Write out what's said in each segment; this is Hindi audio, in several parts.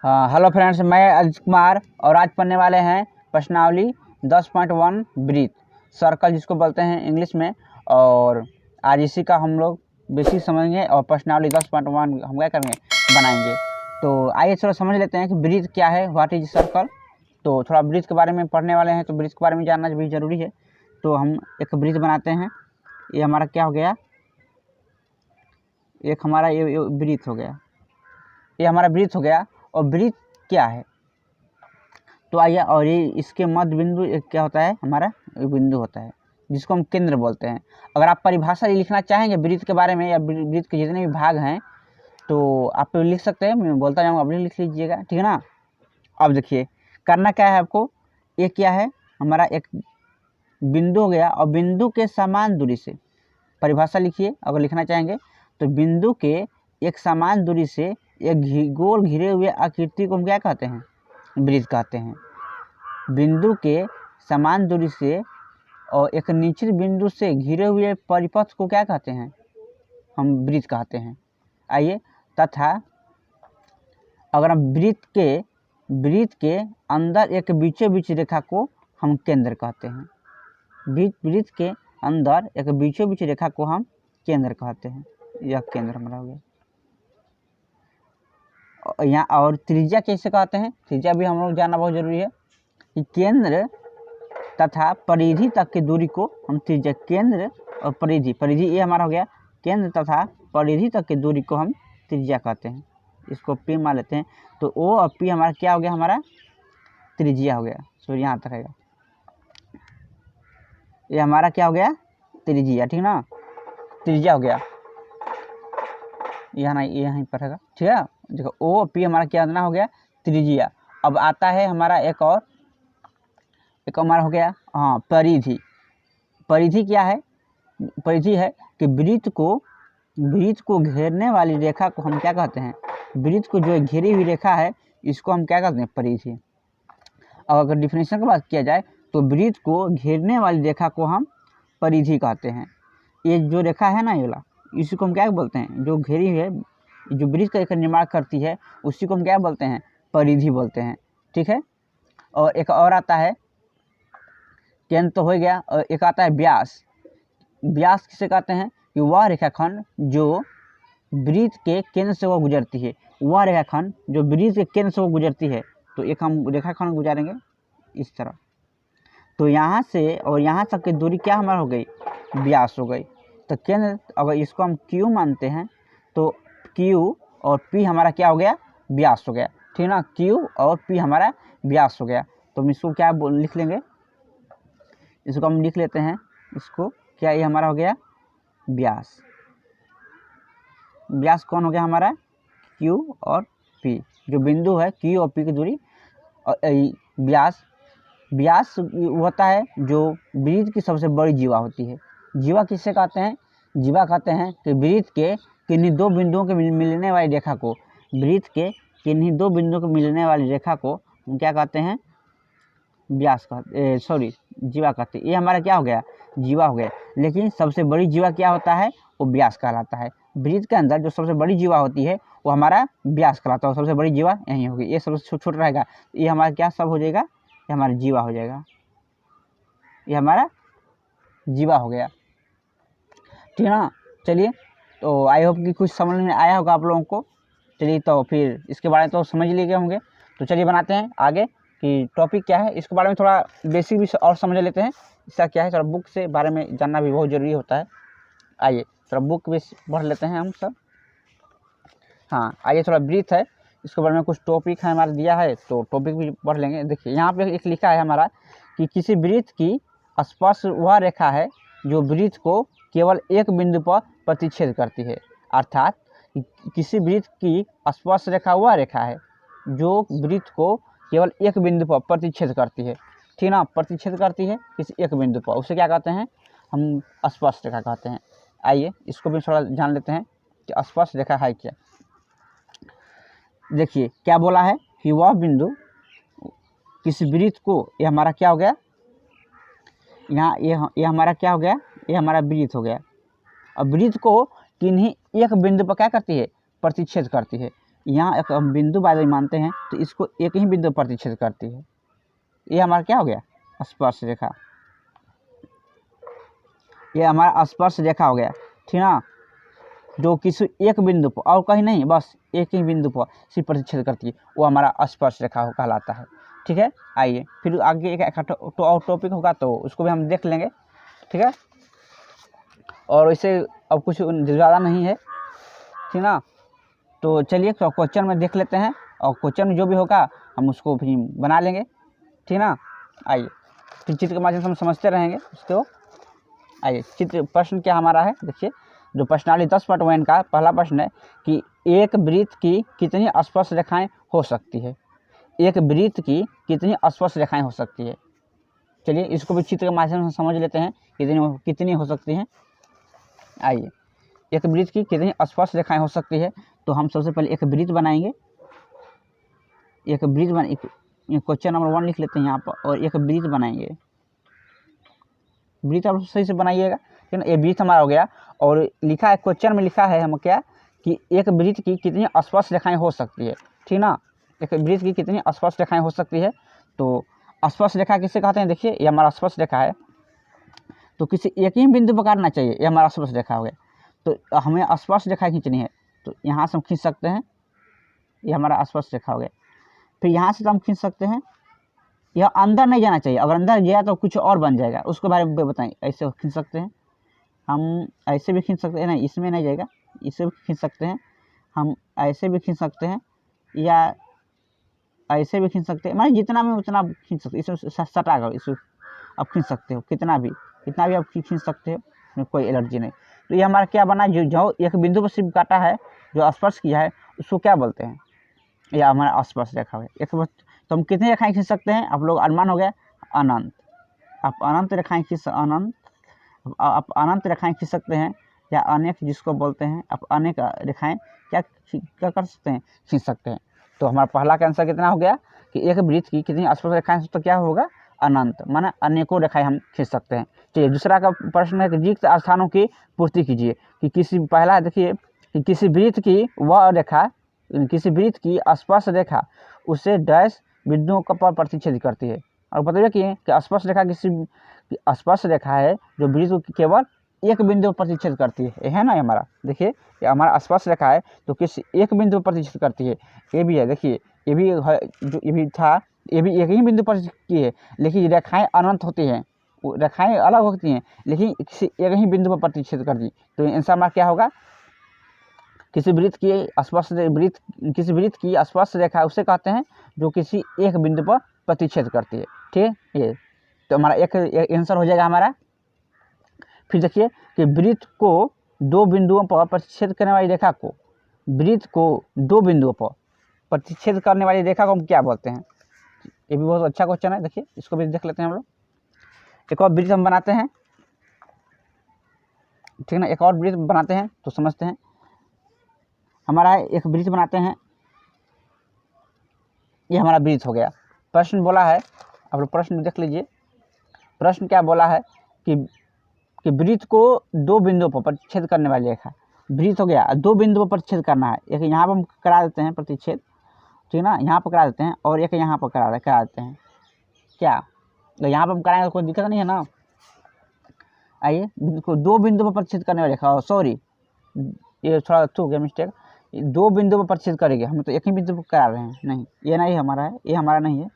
हाँ, हेलो फ्रेंड्स, मैं अजित कुमार और आज पढ़ने वाले हैं प्रश्नावली 10.1 ब्रीथ सर्कल जिसको बोलते हैं इंग्लिश में। और आज इसी का हम लोग बेसिक समझेंगे और प्रश्नावली 10.1 हम क्या करेंगे, बनाएंगे। तो आइए थोड़ा समझ लेते हैं कि ब्रीथ क्या है, व्हाट इज सर्कल। तो थोड़ा ब्रीथ के बारे में पढ़ने वाले हैं तो ब्रीथ के बारे में जानना भी ज़रूरी है। तो हम एक ब्रीथ बनाते हैं। ये हमारा क्या हो गया, एक हमारा ये ब्रीथ हो गया, ये हमारा ब्रीथ हो गया। और ब्रीथ क्या है, तो आइए, और ये इसके मध्य बिंदु एक क्या होता है, हमारा बिंदु होता है जिसको हम केंद्र बोलते हैं। अगर आप परिभाषा लिखना चाहेंगे ब्रीथ के बारे में या ब्रीथ के जितने भी भाग हैं तो आप लिख सकते हैं, मैं बोलता जाऊँगा, आप लिख लीजिएगा, ठीक है ना। अब देखिए करना क्या है आपको, ये क्या है, हमारा एक बिंदु हो गया और बिंदु के समान दूरी से परिभाषा लिखिए अगर लिखना चाहेंगे। तो बिंदु के एक समान दूरी से एक गोल घिरे हुए आकृति को हम क्या कहते हैं, ब्रीथ कहते हैं। बिंदु के समान दूरी से और एक निश्चित बिंदु से घिरे हुए परिपथ को क्या कहते हैं, हम ब्रीथ कहते हैं। आइए, तथा अगर हम ब्रीथ के अंदर एक बीचों बीच रेखा को हम केंद्र कहते हैं। ब्रीथ के अंदर एक बीचों बीच रेखा को हम केंद्र कहते हैं। यह केंद्र हमारा हो गया। यहाँ और त्रिज्या कैसे कहते हैं, त्रिज्या भी हम लोग जानना बहुत जरूरी है कि केंद्र तथा परिधि तक की दूरी को हम त्रिज्या, केंद्र और परिधि ये हमारा हो गया, केंद्र तथा परिधि तक की दूरी को हम त्रिज्या कहते हैं। इसको पी मान लेते हैं। तो ओ और पी हमारा क्या हो गया, हमारा त्रिज्या हो गया। सो यहाँ तक रहेगा, ये हमारा क्या हो गया, त्रिज्या, ठीक ना, त्रिज्या हो गया। यहाँ यहीं पर है, ठीक है। देखो ओ पी हमारा क्या हो गया, त्रिज्या। अब आता है हमारा एक हमारा हो गया, हाँ, परिधि। परिधि क्या है, परिधि है कि ब्रीथ को घेरने वाली रेखा को हम क्या कहते हैं, ब्रीथ को जो घेरी हुई रेखा है इसको हम क्या कहते हैं, परिधि। अब अगर डिफिनेशन की बात किया जाए तो ब्रीथ को घेरने वाली रेखा को हम परिधि कहते हैं। ये जो रेखा है ना, ये वाला, इसी को हम क्या बोलते हैं, जो घेरी हुई है, जो ब्रीथ का एक निर्माण करती है उसी को हम क्या बोलते हैं, परिधि बोलते हैं, ठीक है। और एक और आता है, केंद्र तो हो गया, और एक आता है व्यास। व्यास किसे कहते हैं कि वह रेखाखंड जो ब्रीथ के केंद्र से वो गुजरती है, वह रेखाखंड जो ब्रीथ के केंद्र से वो गुजरती है। तो एक हम रेखाखंड गुजारेंगे इस तरह, तो यहाँ से और यहाँ तक की दूरी क्या हमारा हो गई, व्यास हो गई। तो केंद्र, अगर इसको हम Q मानते हैं तो Q और P हमारा क्या हो गया, व्यास हो गया, ठीक ना। Q और P हमारा व्यास हो गया। तो हम इसको क्या लिख लेंगे, इसको हम लिख लेते हैं, इसको क्या, ये हमारा हो गया व्यास। व्यास कौन हो गया हमारा, Q और P, जो बिंदु है Q और P की दूरी। व्यास होता है जो ब्रीथ की सबसे बड़ी जीवा होती है। जीवा किससे कहते हैं, जीवा कहते हैं कि ब्रीथ के किन्हीं दो बिंदुओं के मिलने वाली रेखा को, ब्रीथ के किन्हीं दो बिंदुओं को मिलने वाली रेखा को हम क्या कहते हैं, व्यास कहते, सॉरी, जीवा कहते हैं। ये हमारा क्या हो गया, जीवा हो गया। लेकिन सबसे बड़ी जीवा क्या होता है, वो व्यास कहलाता है। ब्रीथ के अंदर जो सबसे बड़ी जीवा होती है वो हमारा व्यास कहलाता है, सबसे बड़ी जीवा यही होगी। ये सबसे छोटा रहेगा, ये हमारा क्या सब हो जाएगा, ये हमारा जीवा हो जाएगा, ये हमारा जीवा हो गया, ठीक है ना। चलिए, तो आई होप कि कुछ समझ में आया होगा आप लोगों को। चलिए, तो फिर इसके बारे में तो समझ लिए होंगे। तो चलिए बनाते हैं आगे कि टॉपिक क्या है, इसके बारे में थोड़ा बेसिक भी और समझ लेते हैं। इसका क्या है, थोड़ा बुक से बारे में जानना भी बहुत ज़रूरी होता है। आइए थोड़ा बुक भी पढ़ लेते हैं हम सब। हाँ, आइए, थोड़ा ब्रीथ है, इसके बारे में कुछ टॉपिक है हमारा दिया है, तो टॉपिक भी पढ़ लेंगे। देखिए यहाँ पे एक लिखा है हमारा कि किसी ब्रीथ की स्पर्श वह रेखा है जो ब्रीथ को केवल एक बिंदु पर प्रतिच्छेद करती है। अर्थात किसी ब्रीथ की स्पर्श रेखा वह रेखा है जो ब्रीथ को केवल एक बिंदु पर प्रतिच्छेद करती है, ठीक ना, प्रतिच्छेद करती है किसी एक बिंदु पर, उसे क्या कहते हैं, हम स्पर्श रेखा कहते हैं। आइए इसको भी थोड़ा जान लेते हैं कि स्पर्श रेखा है क्या। देखिए क्या बोला है कि वह बिंदु किसी ब्रीथ को, ये हमारा क्या हो गया, यहाँ ये हमारा क्या हो गया, ये हमारा ब्रीथ हो गया। और ब्रीथ को किन्हीं एक बिंदु पर क्या करती है, प्रतिच्छेद करती है। यहाँ एक हम बिंदु बाय मानते हैं तो इसको एक ही बिंदु प्रतिच्छेद करती है। ये हमारा क्या हो गया, स्पर्श रेखा। ये हमारा स्पर्श रेखा हो गया, ठीक ना, जो किसी एक बिंदु पर और कहीं नहीं, बस एक ही बिंदु पर सिर्फ प्रतिच्छेद करती है, वो हमारा स्पर्श रेखा कहलाता है। ठीक है, आइए फिर आगे एक और टॉपिक होगा तो उसको भी हम देख लेंगे। ठीक है, और वैसे अब कुछ ज़्यादा नहीं है, ठीक ना। तो चलिए क्वेश्चन में देख लेते हैं, और क्वेश्चन में जो भी होगा हम उसको भी बना लेंगे, ठीक ना। आइए फिर चित्र के माध्यम से हम समझते रहेंगे उसको। आइए चित्र प्रश्न क्या हमारा है, देखिए जो प्रश्नावली 10.1 का पहला प्रश्न है कि एक वृत्त की कितनी स्पर्श रेखाएं हो सकती है। एक वृत्त की कितनी स्पर्श रेखाएं हो सकती है। चलिए इसको भी चित्र के माध्यम से समझ लेते हैं कितनी हो सकती हैं। आइए एक वृत्त की कितनी स्पर्श रेखाएं हो सकती है, तो हम सबसे पहले एक वृत्त बनाएंगे। एक वृत्त क्वेश्चन नंबर 1 लिख लेते हैं यहाँ पर, और एक वृत्त बनाएंगे। वृत्त आप सही से बनाइएगा, ठीक है ना। ये वृत्त हमारा हो गया, और लिखा है क्वेश्चन में लिखा है हम क्या कि एक वृत्त की कितनी स्पर्श रेखाएं हो सकती है, ठीक ना। एक वृत्त की कितनी स्पर्श रेखाएं हो सकती है, तो स्पर्श रेखा किसे कहते हैं, देखिए ये हमारा स्पर्श रेखा है, तो किसी एक ही बिंदु पर काटना चाहिए, ये हमारा स्पर्श रेखा हो गया। तो हमें स्पर्श रेखा खींचनी है, तो यहाँ से हम खींच सकते हैं, ये हमारा स्पर्श रेखा हो गया। फिर यहाँ से तो हम खींच सकते हैं, यह अंदर नहीं जाना चाहिए, अगर अंदर गया तो कुछ और बन जाएगा, उसके बारे में बताएं। ऐसे खींच सकते हैं हम, ऐसे भी खींच सकते हैं, नहीं इसमें नहीं जाएगा, इसे भी खींच सकते हैं हम, ऐसे भी खींच सकते हैं, या ऐसे भी खींच सकते हैं, मतलब जितना में उतना खींच सकते, इसमें सटा कर इसको आप खींच सकते हो, कितना भी आप खींच सकते हो, कोई एलर्जी नहीं। तो ये हमारा क्या बना, जो एक बिंदु पर सिर्फ काटा है, जो स्पर्श किया है, उसको क्या बोलते हैं, यह हमारा स्पर्श रेखा है। एक तो हम कितनी रेखाएं खींच सकते हैं, आप लोग अनुमान हो गया अनंत। आप अनंत रेखाएं आप अनंत रेखाएं खींच सकते हैं, या अनेक जिसको बोलते हैं, आप अनेक रेखाएं क्या कर सकते हैं, खींच सकते हैं। तो हमारा पहला का आंसर कितना हो गया कि एक वृत्त की कितनी स्पर्श रेखाएं, तो क्या होगा अनंत, माना अनेकों रेखाएं हम खींच सकते हैं। चलिए दूसरा का प्रश्न है कि रिक्त स्थानों की पूर्ति कीजिए। कि किसी पहला देखिए कि किसी वृत्त की वह रेखा, किसी वृत्त की स्पर्श रेखा उसे डैश बिंदुओं पर प्रतिच्छेद करती है। और बताइए कि स्पर्श रेखा किसी स्पर्श रेखा है जो वृत्त को केवल एक बिंदु पर प्रतिच्छेद करती है, ये है ना हमारा। देखिए ये हमारा स्पर्श रेखा है तो किसी एक बिंदु पर प्रतिच्छेद करती है। ये भी है, देखिए ये भी है, जो ये भी था, ये भी एक ही बिंदु पर की है, लेकिन रेखाएं अनंत होती हैं, रेखाएं अलग होती हैं, लेकिन किसी एक ही बिंदु पर प्रतिच्छेद कर दी। तो आंसर हमारा क्या होगा, किसी वृत्त की स्पर्श रेखा उसे कहते हैं जो किसी एक बिंदु पर प्रतिच्छेद करती है। ठीक है, ये तो हमारा एक आंसर हो जाएगा हमारा। फिर देखिए कि वृत्त को दो बिंदुओं पर प्रतिच्छेद करने वाली रेखा को, वृत्त को दो बिंदुओं पर प्रतिच्छेद करने वाली रेखा को हम क्या बोलते हैं। ये भी बहुत अच्छा क्वेश्चन है, देखिए इसको भी देख लेते हैं हम लोग। एक और वृत्त हम बनाते हैं, ठीक ना, एक और वृत्त बनाते हैं तो समझते हैं। हमारा एक वृत्त बनाते हैं, ये हमारा वृत्त हो गया। प्रश्न बोला है, आप लोग प्रश्न देख लीजिए, प्रश्न क्या बोला है कि वृत्त को दो बिंदुओं पर प्रतिच्छेद करने वाली रेखा, वृत्त हो गया, दो बिंदुओं पर प्रतिच्छेद करना है। एक यहाँ पर हम करा देते हैं प्रतिच्छेद, ठीक ना, यहाँ पर करा देते हैं, और एक यहाँ पर करा देते हैं। क्या तो यहाँ पर हम कराएंगे तो कोई दिक्कत नहीं है ना। आइए दो बिंदु पर प्रतिच्छेद करने वाली रेखा, सॉरी ये थोड़ा हो गया मिस्टेक, दो बिंदु पर प्रतिच्छेद करेंगे, हम तो एक ही बिंदु पर करा रहे हैं, नहीं ये नहीं हमारा है, ये हमारा नहीं है।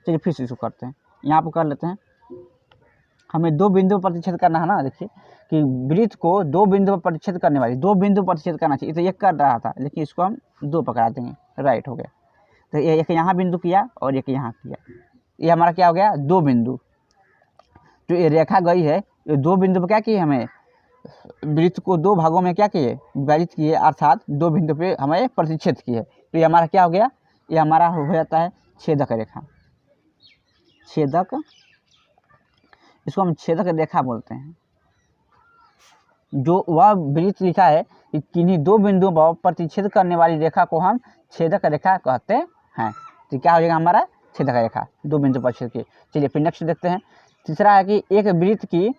चलिए फिर से इसको करते हैं, यहाँ पर कर लेते हैं। हमें दो बिंदु पर प्रतिच्छेद करना है ना, देखिए कि वृत्त को दो बिंदु पर प्रतिच्छेद करने वाली, दो बिंदु पर प्रतिच्छेद करना चाहिए, तो एक कर रहा था, लेकिन इसको हम दो पकड़ा देंगे, राइट हो गया। तो ये एक यहाँ बिंदु किया और एक यहाँ किया, ये हमारा क्या हो गया, दो बिंदु। जो ये रेखा गई है, ये दो बिंदु पर क्या किए, हमें वृत्त को दो भागों में क्या किए, विभाजित किए, अर्थात दो बिंदु पे हमें प्रतिच्छेद किए। तो ये हमारा क्या हो गया, ये हमारा हो जाता है छेदक रेखा। छेदक, इसको हम छेदक रेखा बोलते हैं। जो वह वृत्त लिखा है कि किन्हीं दो बिंदुओं पर प्रतिच्छेद करने वाली रेखा को हम छेदक रेखा कहते हैं। तो क्या हो जाएगा हमारा छेदक रेखा, दो बिंदु पर छेद की। चलिए फिर नेक्स्ट देखते हैं। तीसरा है कि एक वृत्त की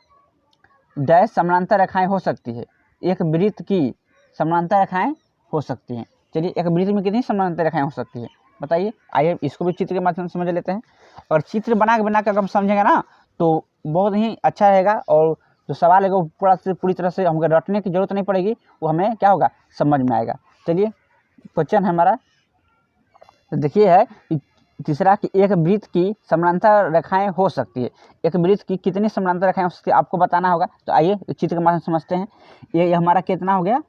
डैश समानांतर रेखाएं हो सकती है। एक वृत्त की समानांतर रेखाएं हो सकती हैं। चलिए एक वृत्त में कितनी समानांतर रेखाएं हो सकती है बताइए। आइए इसको भी चित्र के माध्यम से समझ लेते हैं। और चित्र बना के अगर हम समझेंगे ना तो बहुत ही अच्छा रहेगा, और जो सवाल है वो पूरी तरह से हमको रटने की जरूरत नहीं पड़ेगी, वो हमें क्या होगा समझ में आएगा। चलिए क्वेश्चन है हमारा, तो देखिए है तीसरा कि एक वृत्त की समानांतर रेखाएं हो सकती है। एक वृत्त की कितनी समानांतर रेखाएं हो सकती है आपको बताना होगा। तो आइए चित्र के माध्यम से समझते हैं। ये हमारा कितना हो गया,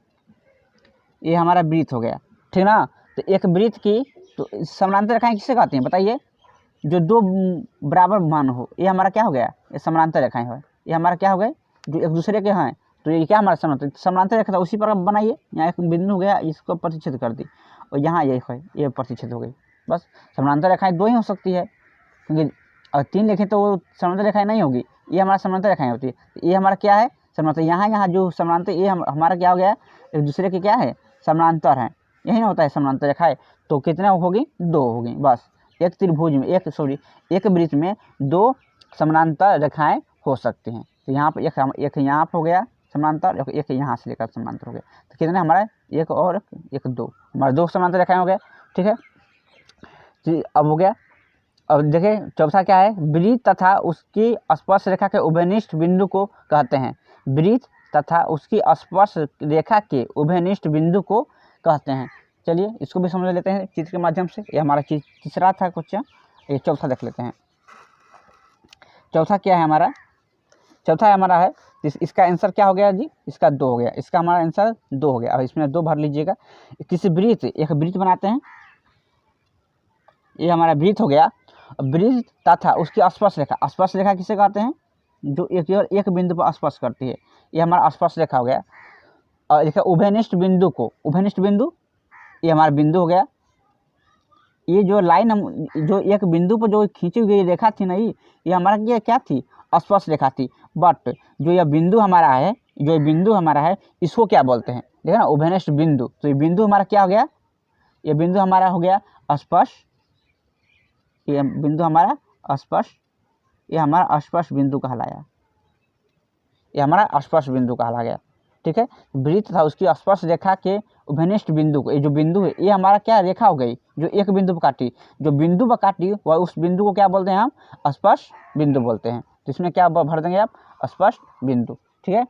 ये हमारा वृत्त हो गया, ठीक ना। तो एक वृत्त की तो समानांतर रेखाएं किससे कहते हैं बताइए, जो दो बराबर मान हो, ये हमारा क्या हो गया, ये समानांतर रेखाएं हो। ये हमारा क्या हो गए, जो एक दूसरे के हैं, तो ये क्या हमारा समानांतर रेखा था, उसी पर बनाइए। यहाँ एक बिंदु हो गया, इसको प्रतिच्छेद कर दी, और यहाँ ये है, ये प्रतिच्छेद हो गई। बस समानांतर रेखाएं दो ही हो सकती है, क्योंकि अगर 3 लिखें तो वो समानांतर रेखाएं नहीं होगी। ये हमारा समानांतर रेखाएं होती है। तो ये हमारा क्या है समानांतर, यहाँ जो समानांतर, ये हमारा क्या हो गया, एक दूसरे के क्या है समानांतर है। यही ना होता है समानांतर रेखाएं। तो कितना होगी, 2 होगी। बस एक त्रिभुज में एक वृत्त में 2 समानांतर रेखाएं हो सकती हैं। तो यहाँ पर एक यहाँ पर हो गया समानांतर, एक यहाँ से लेकर समानांतर हो गया। तो कितने हमारा, एक और एक 2, हमारे 2 समानांतर रेखाएं हो गए, ठीक है जी। अब हो गया। अब देखिए चौथा क्या है, वृत्त तथा उसकी स्पर्श रेखा के उभयनिष्ठ बिंदु को कहते हैं। वृत्त तथा उसकी स्पर्श रेखा के उभयनिष्ठ बिंदु को कहते हैं। चलिए इसको भी समझ लेते हैं चित्र के माध्यम से। ये हमारा तीसरा था क्वेश्चन, ये चौथा देख लेते हैं। चौथा क्या है हमारा, चौथा हमारा है, इसका आंसर क्या हो गया जी, इसका 2 हो गया। इसका हमारा आंसर 2 हो गया। अब इसमें 2 भर लीजिएगा। किसी वृत्त, एक वृत्त बनाते हैं, ये हमारा वृत्त हो गया। वृत्त तथा उसकी स्पर्श रेखा किसे कहते हैं, जो एक बिंदु पर स्पर्श करती है, ये हमारा स्पर्श रेखा हो गया। और देखिए उभयनिष्ठ बिंदु को, उभयनिष्ठ बिंदु ये हमारा बिंदु हो गया। ये जो लाइन हम जो एक बिंदु पर जो खींची हुई रेखा थी ना, ये हमारा क्या थी, स्पर्श रेखा थी। बट जो यह बिंदु हमारा है, जो बिंदु हमारा है, इसको क्या बोलते हैं, देखा ना उभयनिष्ठ बिंदु। तो ये बिंदु हमारा क्या हो गया, ये बिंदु हमारा हो गया स्पर्श, ये बिंदु हमारा स्पर्श, ये हमारा स्पर्श बिंदु कहलाया, ये हमारा स्पर्श बिंदु कहला गया, ठीक है। वृत्त था उसकी स्पर्श रेखा के उभयनिष्ठ बिंदु को, ये जो बिंदु है ये हमारा क्या रेखा हो गई, जो एक बिंदु पर काटी, जो बिंदु पर काटी वह उस बिंदु को क्या बोलते हैं, हम स्पर्श बिंदु बोलते हैं। तो इसमें क्या भर देंगे आप, स्पर्श बिंदु, ठीक है।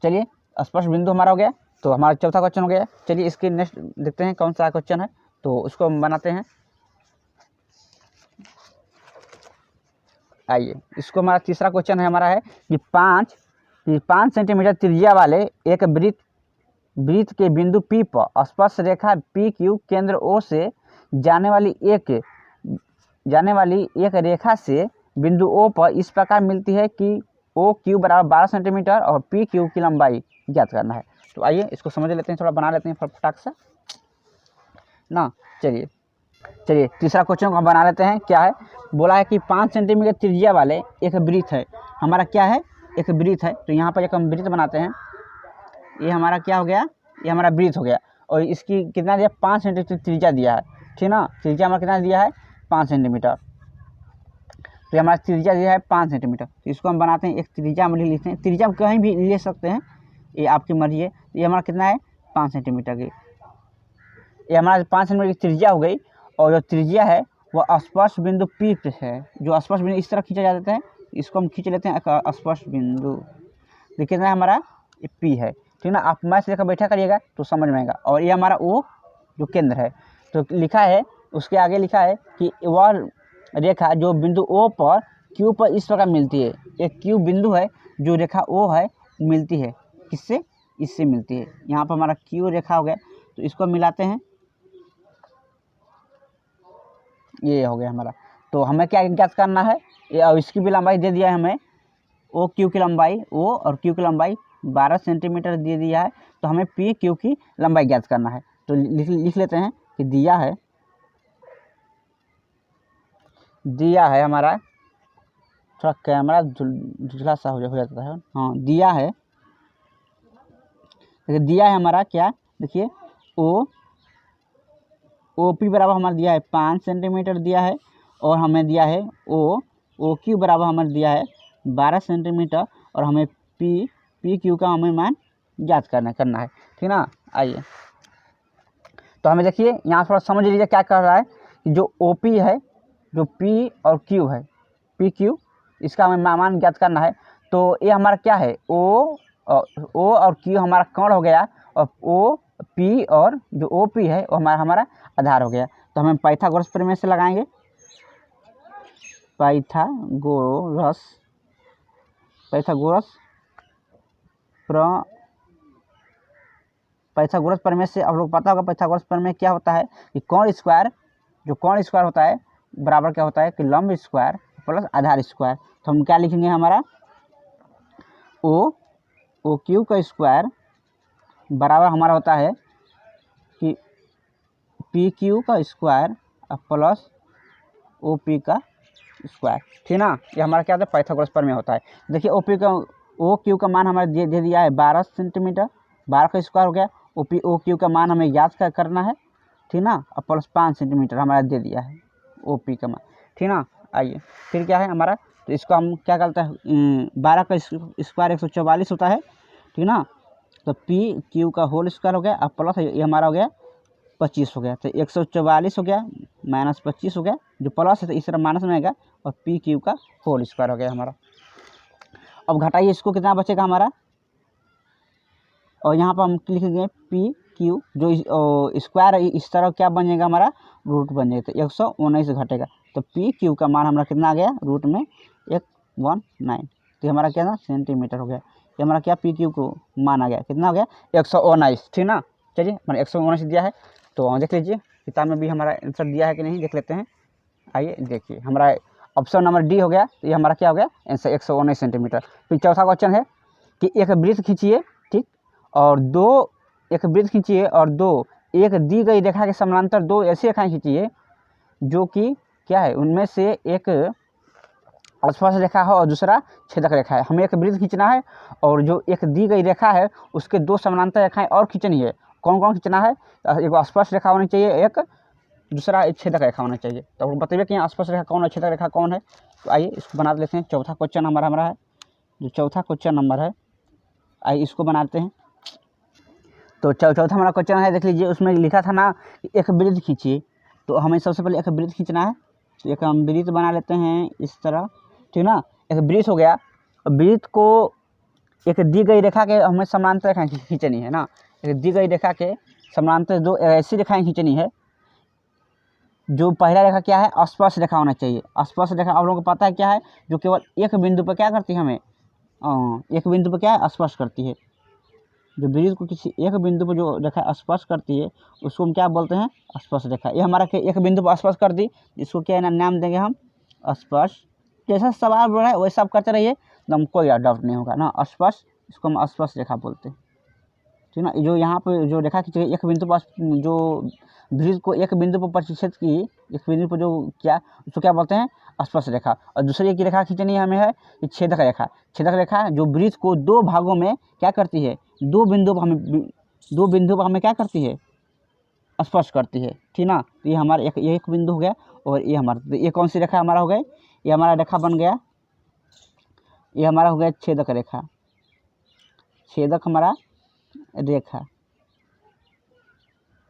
चलिए स्पर्श बिंदु हमारा हो गया, तो हमारा चौथा क्वेश्चन हो गया। चलिए इसके नेक्स्ट देखते हैं कौन सा क्वेश्चन है, तो उसको हम बनाते हैं। आइए इसको हमारा तीसरा क्वेश्चन है हमारा है कि 5 सेंटीमीटर त्रिज्या वाले एक वृत्त के बिंदु P पर स्पर्श रेखा PQ केंद्र O से जाने वाली एक रेखा से बिंदु O पर इस प्रकार मिलती है कि OQ बराबर 12 सेंटीमीटर और PQ की लंबाई ज्ञात करना है। तो आइए इसको समझ लेते हैं, थोड़ा बना लेते हैं फटाक से ना। चलिए तीसरा क्वेश्चन को हम बना लेते हैं। क्या है, बोला है कि 5 सेंटीमीटर त्रिज्या वाले एक वृत्त है, हमारा क्या है, एक वृत्त है। तो यहाँ पर एक हम वृत्त बनाते हैं, ये हमारा क्या हो गया, ये हमारा वृत्त हो गया। और इसकी कितना दिया, 5 सेंटीमीटर त्रिज्या दिया है, ठीक ना। त्रिज्या हमारा कितना दिया है, 5 सेंटीमीटर। तो हमारा त्रिज्या दिया है 5 सेंटीमीटर। तो इसको हम बनाते हैं, एक त्रिज्या हम लिखते हैं, त्रिज्या हम कहीं भी ले सकते हैं, ये आपकी मर्जी है। ये हमारा कितना है, 5 सेंटीमीटर की, ये हमारा 5 सेंटीमीटर की त्रिज्या हो गई। और जो त्रिज्या है वह स्पर्श बिंदु P पे है, जो स्पर्श बिंदु इस तरह खींचा जाता है, इसको हम खींच लेते हैं स्पर्श बिंदु। देखिए कितना हमारा ये P है, ठीक ना। आप मैथ लेकर बैठा करिएगा तो समझ में आएगा। और ये हमारा O जो केंद्र है, तो लिखा है उसके आगे लिखा है कि वह रेखा जो बिंदु O पर Q पर इस प्रकार मिलती है। एक Q बिंदु है, जो रेखा O है मिलती है किससे, इससे मिलती है। यहाँ पर हमारा Q रेखा हो गया, तो इसको मिलाते हैं, ये हो गया हमारा। तो हमें क्या ज्ञात करना है, ये और इसकी भी लंबाई दे दिया है हमें, OQ की लंबाई, O और Q की लंबाई 12 सेंटीमीटर दे दिया है। तो हमें PQ की लंबाई ज्ञात करना है। तो लिख लेते हैं कि दिया है हमारा, थोड़ा कैमरा झुझला सा हो जाता है, हाँ दिया है, हमारा क्या, देखिए OP बराबर हमारा दिया है 5 सेंटीमीटर दिया है, और हमें दिया है OQ बराबर हमें दिया है 12 सेंटीमीटर, और हमें PQ का हमें मान ज्ञात करना है, ठीक ना। आइए तो हमें देखिए यहाँ थोड़ा समझ लीजिए क्या कर रहा है कि जो OP है, जो P और Q है, PQ, इसका हमें मान ज्ञात करना है। तो ये हमारा क्या है, O और Q हमारा कर्ण हो गया, और OP और जो OP है वो हमारा आधार हो गया। तो हमें पाइथागोरस प्रमेय से लगाएंगे, पाइथागोरस प्रमेय से आप लोग पता होगा पाइथागोरस प्रमेय क्या होता है कि कर्ण स्क्वायर होता है बराबर क्या होता है कि लंब स्क्वायर प्लस आधार स्क्वायर। तो हम क्या लिखेंगे, हमारा OQ का स्क्वायर बराबर हमारा होता है कि PQ का स्क्वायर प्लस OP का स्क्वायर, ठीक ना। ये हमारा क्या होता है, पाइथागोरस प्रमेय होता है। देखिए OQ का मान हमारे दे दिया है 12 सेंटीमीटर, 12 का स्क्वायर हो गया। OQ का मान हमें याद करना है, ठीक ना, और प्लस 5 सेंटीमीटर हमारा दे दिया है OP का मान, ठीक ना। आइए फिर क्या है हमारा, तो इसको हम क्या करते हैं, 12 का स्क्वायर 144 होता है, ठीक ना। तो PQ का होल स्क्वायर हो गया, अब प्लस ये हमारा हो गया 25 हो गया। तो 144 हो गया माइनस 25 हो गया, जो प्लस है तो इस तरह माइनस में आएगा, और PQ का होल स्क्वायर हो गया हमारा। अब घटाइए इसको, कितना बचेगा हमारा, और यहाँ पर हम लिखेंगे PQ जो स्क्वायर इस तरह क्या बन जाएगा हमारा, रूट बन जाएगा। तो 119 घटेगा, तो PQ का मान हमारा कितना आ गया, रूट में 119। तो हमारा क्या था, सेंटीमीटर हो गया। ये हमारा क्या PQ को मान आ गया, कितना हो गया 119, ठीक ना। चलिए मैंने 119 दिया है, तो देख लीजिए किताब में भी हमारा आंसर दिया है कि नहीं, देख लेते हैं। आइए देखिए, हमारा ऑप्शन नंबर डी हो गया। तो ये हमारा क्या हो गया आंसर, 119 सेंटीमीटर। फिर चौथा क्वेश्चन है कि एक वृत्त खींचिए, ठीक, और एक वृत्त खींचिए और एक दी गई रेखा के समानांतर दो ऐसी रेखाएं खींचिए जो कि क्या है, उनमें से एक स्पर्श रेखा है और दूसरा छेदक रेखा है। हमें एक वृत्त खींचना है और जो एक दी गई रेखा है उसके दो समानांतर रेखाएं और खींचनी है। कौन कौन खींचना है, एक स्पर्श रेखा होनी चाहिए, एक दूसरा एक छेदक रेखा होना चाहिए। तो बताइए कि यहाँ स्पर्श रेखा कौन है, छेदक रेखा कौन है। तो आइए इसको बना लेते हैं। चौथा क्वेश्चन नंबर हमारा है, जो चौथा क्वेश्चन नंबर है, आइए इसको बनाते हैं। तो चौथा हमारा क्वेश्चन है, देख लीजिए उसमें लिखा था ना कि एक वृत्त खींचिए। तो हमें सबसे पहले एक वृत्त खींचना है। तो एक हम वृत्त बना लेते हैं इस तरह, ठीक ना। एक वृत्त हो गया, वृत्त को एक दी गई रेखा के हमें समानांतर रेखाएं खींचनी है ना। एक दी गई रेखा के समानांतर दो ऐसी रेखाएं खींचनी है। जो पहला रेखा क्या है, स्पर्श रेखा होना चाहिए। स्पर्श रेखा आप लोगों को पता है क्या है, जो केवल एक बिंदु पर क्या करती है, हमें एक बिंदु पर क्या है, स्पर्श करती है। जो वृत्त को किसी एक बिंदु पर जो रेखा स्पर्श करती है उसको हम क्या बोलते हैं, स्पर्श रेखा। ये हमारा एक बिंदु पर स्पर्श कर दी, इसको क्या है नाम देंगे हम स्पर्श। जैसा सवाल बोल रहा है वैसा आप करते रहिए, एकदम कोई डाउट नहीं होगा ना। स्पर्श, इसको हम स्पर्श रेखा बोलते हैं, ठीक ना। जो यहाँ पर जो रेखा खींची एक बिंदु पर, जो वृत्त को एक बिंदु पर प्रतिच्छेद की, एक बिंदु पर जो क्या, उसको क्या बोलते हैं, स्पर्श रेखा। और दूसरी एक रेखा खींचनी है हमें है कि छेदक रेखा। छेदक रेखा जो वृत्त को दो भागों में क्या करती है, दो बिंदु पर हमें क्या करती है, स्पर्श करती है, ठीक ना। तो ये हमारा एक बिंदु हो गया, और ये हमारा, तो ये कौन सी रेखा हमारा हो गई, ये हमारा रेखा बन गया, ये हमारा हो गया छेदक रेखा, छेदक हमारा रेखा।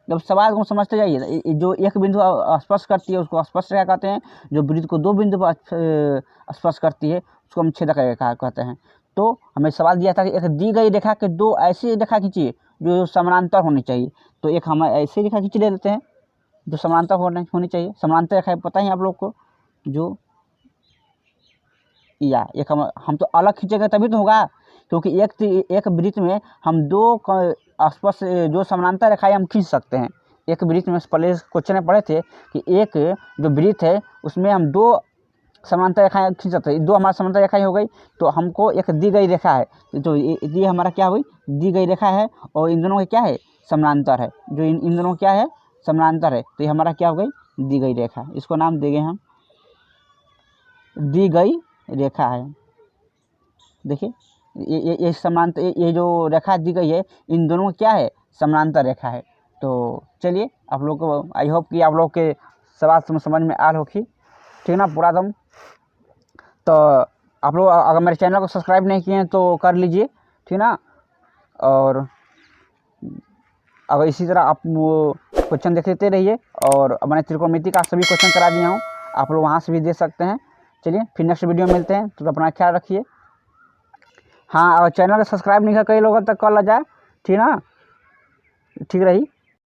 जब सवाल को समझते जाइए, जो एक बिंदु स्पर्श करती है उसको स्पर्श रेखा कहते हैं। जो वृत्त को दो बिंदु पर स्पर्श करती है उसको हम छेदक रेखा कहते हैं। तो हमें सवाल दिया था कि एक दी गई रेखा के दो ऐसी रेखा खींचिए जो समानांतर होनी चाहिए। तो एक हम ऐसी रेखा खींच लेते हैं जो समानांतर होनी चाहिए। समानांतर रेखा पता ही आप लोग को, जो या एक हम तो अलग खींचेंगे तभी तो होगा, क्योंकि एक वृत्त में हम दो स्पर्श जो समानांतर रेखाएं हम खींच सकते हैं। एक वृत्त में पहले क्वेश्चन में पढ़े थे कि एक जो वृत्त है उसमें हम दो समानांतर रेखाएं खींच सकते हैं। दो हमारा समानांतर रेखाएं हो गई, तो हमको एक दी गई रेखा है, तो ये हमारा क्या हुई, दी गई रेखा है, और इन दोनों के क्या है, समानांतर है। जो इन दोनों क्या है, समानांतर है। तो ये हमारा क्या हो गई, दी गई रेखा। इसको नाम देंगे हम दी गई रेखा है। देखिए ये समानांतर, ये जो रेखा दी गई है इन दोनों क्या है, समानांतर रेखा है। तो चलिए आप लोग को, आई होप कि आप लोग के सवाल समझ में आ होगी, ठीक ना, पूरा दम। तो आप लोग अगर मेरे चैनल को सब्सक्राइब नहीं किए हैं तो कर लीजिए, ठीक ना। और अगर इसी तरह आप वो क्वेश्चन देखते रहिए। और मैंने त्रिकोणमिति का सभी क्वेश्चन करा दिया हूँ, आप लोग वहाँ से भी देख सकते हैं। चलिए फिर नेक्स्ट वीडियो में मिलते हैं, तो अपना ख्याल रखिए। हाँ, और चैनल सब्सक्राइब नहीं कर कई लोगों तक कर ला जाए, ठीक ना, ठीक रही।